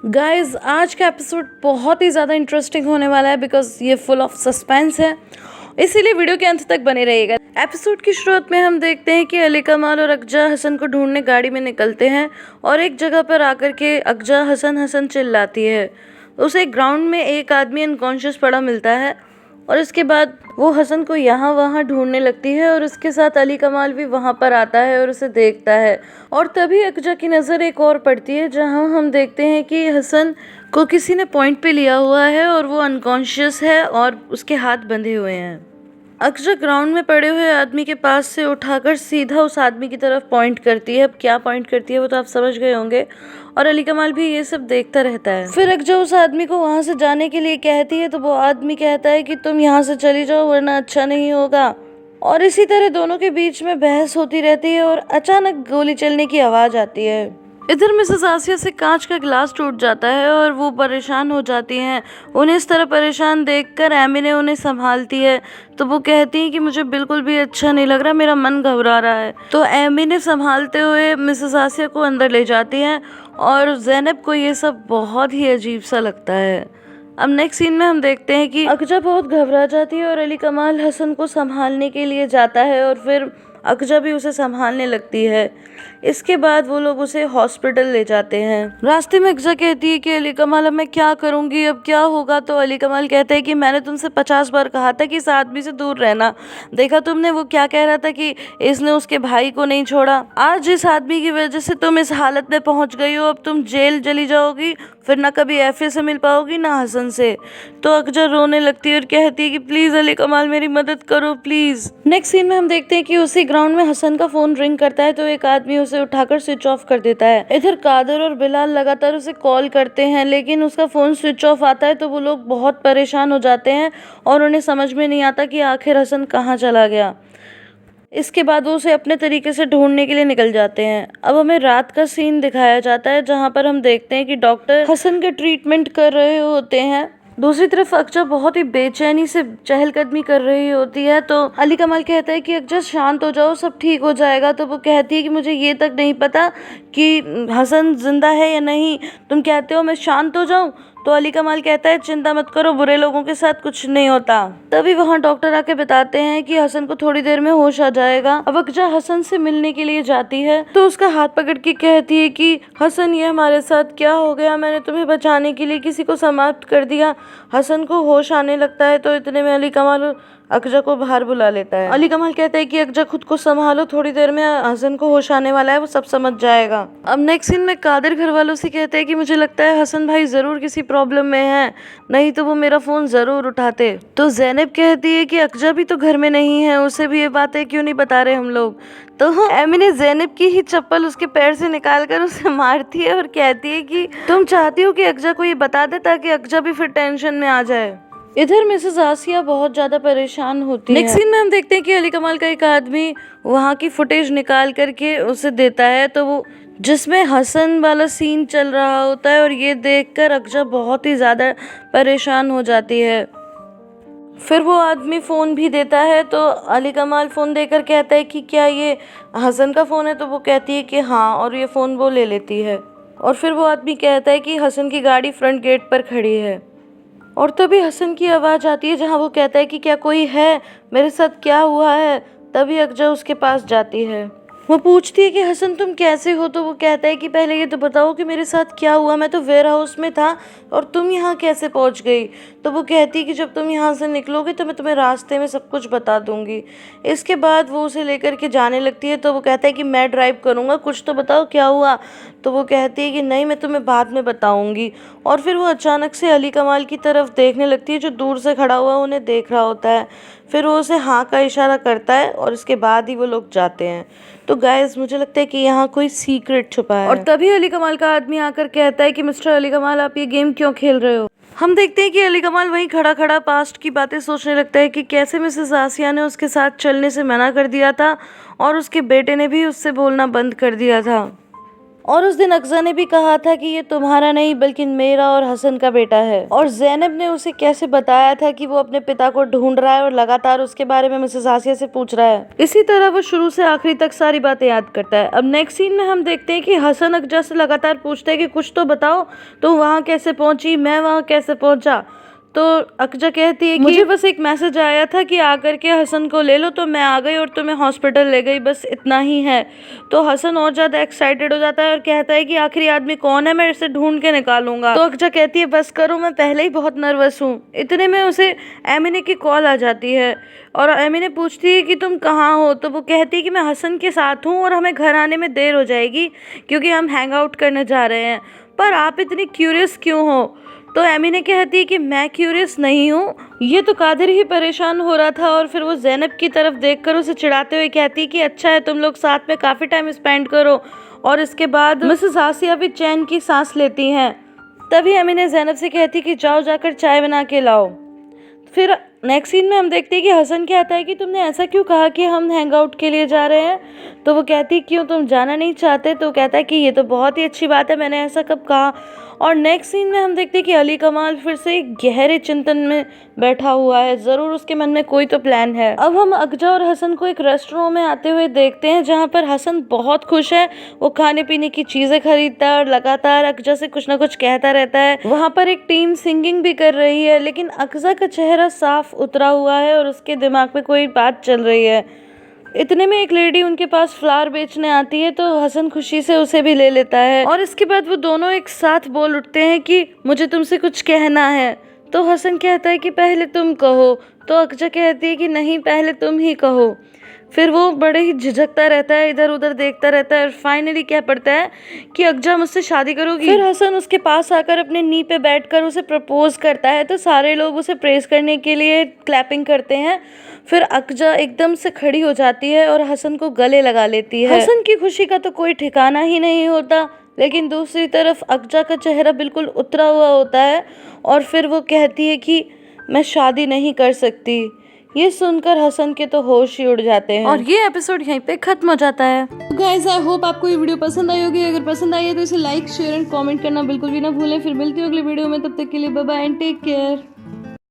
Guys आज का episode बहुत ही ज़्यादा इंटरेस्टिंग होने वाला है बिकॉज ये फुल ऑफ सस्पेंस है, इसीलिए वीडियो के अंत तक बने रहिएगा। एपिसोड की शुरुआत में हम देखते हैं कि अली कमाल और अकजा हसन को ढूंढने गाड़ी में निकलते हैं और एक जगह पर आकर के अकजा हसन हसन चिल्लाती है। उसे ग्राउंड में एक आदमी अनकॉन्शियस पड़ा मिलता है और इसके बाद वो हसन को यहाँ वहाँ ढूंढने लगती है और उसके साथ अली कमाल भी वहाँ पर आता है और उसे देखता है। और तभी अकजा की नज़र एक और पड़ती है जहाँ हम देखते हैं कि हसन को किसी ने पॉइंट पे लिया हुआ है और वो अनकॉन्शियस है और उसके हाथ बंधे हुए हैं। अकजा ग्राउंड में पड़े हुए आदमी के पास से उठाकर सीधा उस आदमी की तरफ पॉइंट करती है। अब क्या पॉइंट करती है वो तो आप समझ गए होंगे, और अली कमाल भी ये सब देखता रहता है। फिर अकजा उस आदमी को वहां से जाने के लिए कहती है तो वो आदमी कहता है कि तुम यहाँ से चली जाओ वरना अच्छा नहीं होगा। और इसी तरह दोनों के बीच में बहस होती रहती है और अचानक गोली चलने की आवाज आती है। इधर मिसेस आसिया से कांच का गिलास टूट जाता है और वो परेशान हो जाती हैं। उन्हें इस तरह परेशान देखकर एमी उन्हें संभालती है तो वो कहती हैं कि मुझे बिल्कुल भी अच्छा नहीं लग रहा, मेरा मन घबरा रहा है। तो एमी ने संभालते हुए मिसेस आसिया को अंदर ले जाती हैं और ज़ैनब को ये सब बहुत ही अजीब सा लगता है। अब नेक्स्ट सीन में हम देखते हैं कि अकजा बहुत घबरा जाती है और अली कमाल हसन को संभालने के लिए जाता है और फिर अकजा भी उसे संभालने लगती है। इसके बाद वो लोग उसे हॉस्पिटल ले जाते हैं। रास्ते में अकजा कहती है कि अली कमाल अब मैं क्या करूंगी, अब क्या होगा। तो अली कमाल कहते हैं कि मैंने तुमसे 50 बार कहा था कि इस आदमी से दूर रहना, देखा तुमने वो क्या कह रहा था कि इसने उसके भाई को नहीं छोड़ा। आज इस आदमी की वजह से तुम इस हालत में पहुंच गई हो, अब तुम जेल चली जाओगी, फिर ना कभी एफए से मिल पाओगी ना हसन से। तो अकजा रोने लगती है और कहती है कि प्लीज अली कमाल मेरी मदद करो प्लीज। नेक्स्ट सीन में हम देखते हैं कि उसी ग्राउंड में हसन का फोन रिंग करता है तो एक आदमी उसे उठाकर स्विच ऑफ कर देता है। इधर कादर और बिलाल लगातार उसे कॉल करते हैं लेकिन उसका फोन स्विच ऑफ आता है तो वो लोग बहुत परेशान हो जाते हैं और उन्हें समझ में नहीं आता कि आखिर हसन कहाँ चला गया। इसके बाद वो उसे अपने तरीके से ढूंढने के लिए निकल जाते हैं। अब हमें रात का सीन दिखाया जाता है जहाँ पर हम देखते हैं कि डॉक्टर हसन के ट्रीटमेंट कर रहे होते हैं। दूसरी तरफ अकजा बहुत ही बेचैनी से चहलकदमी कर रही होती है तो अली कमाल कहता है कि अकजा शांत हो जाओ, सब ठीक हो जाएगा। तो वो कहती है कि मुझे ये तक नहीं पता कि हसन जिंदा है या नहीं, तुम कहते हो मैं शांत हो जाऊं। तो अली कमाल कहता है चिंता मत करो, बुरे लोगों के साथ कुछ नहीं होता। तभी वहाँ डॉक्टर आके बताते हैं कि हसन को थोड़ी देर में होश आ जाएगा। अब अकजा हसन से मिलने के लिए जाती है तो उसका हाथ पकड़ के कहती है कि हसन ये हमारे साथ क्या हो गया, मैंने तुम्हें बचाने के लिए किसी को समाप्त कर दिया। हसन को होश आने लगता है तो इतने में अली कमाल अकजा को बाहर बुला लेता है। अली कमाल कहता है कि अकजा खुद को संभालो, थोड़ी देर में हसन को होश आने वाला है, वो सब समझ जाएगा। अब नेक्स्ट सीन में कादिर घर वालों से कहते हैं कि मुझे लगता है हसन भाई जरूर किसी प्रॉब्लम में है, नहीं तो वो मेरा फोन जरूर उठाते। तो ज़ैनब कहती है कि अकजा भी तो घर में नहीं है, उसे भी ये बातें क्यों नहीं बता रहे हम लोग। तो एमी ने ज़ैनब की ही चप्पल उसके पैर से निकाल कर उसे मारती है और कहती है कि तुम चाहती हो कि अकजा को ये बता दे ताकि अकजा भी फिर टेंशन में आ जाए। इधर मिसेस आसिया बहुत ज्यादा परेशान होती है। नेक्स्ट सीन में हम देखते हैं कि अली कमाल का एक आदमी वहाँ की फुटेज निकाल करके उसे देता है तो वो जिसमें हसन वाला सीन चल रहा होता है और ये देखकर अकजा बहुत ही ज्यादा परेशान हो जाती है। फिर वो आदमी फ़ोन भी देता है तो अली कमाल फ़ोन देकर कहता है कि क्या ये हसन का फ़ोन है। तो वो कहती है कि हाँ, और ये फ़ोन वो ले लेती है। और फिर वो आदमी कहता है कि हसन की गाड़ी फ्रंट गेट पर खड़ी है। और तभी हसन की आवाज़ आती है जहाँ वो कहता है कि क्या कोई है, मेरे साथ क्या हुआ है। तभी अकजा उसके पास जाती है। वो पूछती है कि हसन तुम कैसे हो। तो वो कहता है कि पहले ये तो बताओ कि मेरे साथ क्या हुआ, मैं तो वेयर हाउस में था और तुम यहाँ कैसे पहुँच गई। तो वो कहती है कि जब तुम यहाँ से निकलोगे तो मैं तुम्हें रास्ते में सब कुछ बता दूंगी। इसके बाद वो उसे लेकर के जाने लगती है तो वो कहता है कि मैं ड्राइव करूँगा, कुछ तो बताओ क्या हुआ। तो वो कहती है कि नहीं, मैं तुम्हें बाद में बताऊंगी। और फिर वो अचानक से अली कमाल की तरफ देखने लगती है जो दूर से खड़ा हुआ उन्हें देख रहा होता है। फिर वो उसे हाँ का इशारा करता है और इसके बाद ही वो लोग जाते हैं। तो गाइस मुझे लगता है कि यहाँ कोई सीक्रेट छुपा है। और तभी अली कमाल का आदमी आकर कहता है कि मिस्टर अली कमाल आप ये गेम क्यों खेल रहे हो। हम देखते हैं कि अली कमाल वहीं खड़ा खड़ा पास्ट की बातें सोचने लगता है कि कैसे मिसेस आसिया ने उसके साथ चलने से मना कर दिया था और उसके बेटे ने भी उससे बोलना बंद कर दिया था। और उस दिन अक्जा ने भी कहा था कि ये तुम्हारा नहीं बल्कि मेरा और हसन का बेटा है। और ज़ैनब ने उसे कैसे बताया था कि वो अपने पिता को ढूंढ रहा है और लगातार उसके बारे में मिसेस आसिया से पूछ रहा है। इसी तरह वो शुरू से आखिरी तक सारी बातें याद करता है। अब नेक्स्ट सीन में हम देखते हैं कि हसन अक्जा से लगातार पूछते हैं कि कुछ तो बताओ, तुम वहाँ कैसे पहुंची, मैं वहाँ कैसे पहुंचा। तो अक्जा कहती है कि मुझे बस एक मैसेज आया था कि आकर के हसन को ले लो, तो मैं आ गई और तुम्हें हॉस्पिटल ले गई, बस इतना ही है। तो हसन और ज़्यादा एक्साइटेड हो जाता है और कहता है कि आखिरी आदमी कौन है, मैं इसे ढूंढ के निकालूंगा। तो अक्जा कहती है बस करो, मैं पहले ही बहुत नर्वस हूँ। इतने में उसे एमिने की कॉल आ जाती है और एमिने पूछती है कि तुम कहाँ हो। तो वो कहती है कि मैं हसन के साथ हूँ और हमें घर आने में देर हो जाएगी क्योंकि हम हैंग आउट करने जा रहे हैं, पर आप इतनी क्यूरियस क्यों हो। तो एमिने कहती है कि मैं क्यूरियस नहीं हूँ, ये तो कादिर ही परेशान हो रहा था। और फिर वो ज़ैनब की तरफ देखकर उसे चिढ़ाते हुए कहती है कि अच्छा है तुम लोग साथ में काफ़ी टाइम स्पेंड करो। और इसके बाद मिसेस आसिया भी चैन की सांस लेती हैं। तभी एमिने ज़ैनब से कहती कि जाओ जाकर चाय बना के लाओ। फिर नेक्स्ट सीन में हम देखते हैं कि हसन कहता है कि तुमने ऐसा क्यों कहा कि हम हैंग आउट के लिए जा रहे हैं। तो वो कहती है क्यों, तुम जाना नहीं चाहते। तो कहता है कि ये तो बहुत ही अच्छी बात है, मैंने ऐसा कब कहा। और नेक्स्ट सीन में हम देखते हैं कि अली कमाल फिर से एक गहरे चिंतन में बैठा हुआ है, ज़रूर उसके मन में कोई तो प्लान है। अब हम अक्जा और हसन को एक रेस्टोरेंट में आते हुए देखते हैं जहाँ पर हसन बहुत खुश है, वो खाने पीने की चीज़ें खरीदता है और लगातार अक्जा से कुछ ना कुछ कहता रहता है। वहाँ पर एक टीम सिंगिंग भी कर रही है, लेकिन अक्जा का चेहरा साफ उतरा हुआ है और उसके दिमाग में कोई बात चल रही है। इतने में एक लेडी उनके पास फ्लावर बेचने आती है, तो हसन खुशी से उसे भी ले लेता है और इसके बाद वो दोनों एक साथ बोल उठते हैं कि मुझे तुमसे कुछ कहना है। तो हसन कहता है कि पहले तुम कहो। तो अक्जा कहती है कि नहीं, पहले तुम ही कहो। फिर वो बड़े ही झिझकता रहता है, इधर उधर देखता रहता है और फाइनली कह पड़ता है कि अक्जा मुझसे शादी करोगी। फिर हसन उसके पास आकर अपने नी पे बैठकर उसे प्रपोज करता है। तो सारे लोग उसे प्रेज करने के लिए क्लैपिंग करते हैं। फिर अक्जा एकदम से खड़ी हो जाती है और हसन को गले लगा लेती है। हसन की खुशी का तो कोई ठिकाना ही नहीं होता, लेकिन दूसरी तरफ अक्जा का चेहरा बिल्कुल उतरा हुआ होता है और फिर वो कहती है कि मैं शादी नहीं कर सकती। ये सुनकर हसन के तो होश ही उड़ जाते हैं और ये एपिसोड यहीं पे खत्म हो जाता है। गाइस, आई होप आपको ये वीडियो पसंद आई होगी। अगर पसंद आई है तो इसे लाइक, शेयर एंड कमेंट करना बिल्कुल भी ना भूलें। फिर मिलती हूँ अगली वीडियो में, तब तक के लिए bye bye and take care.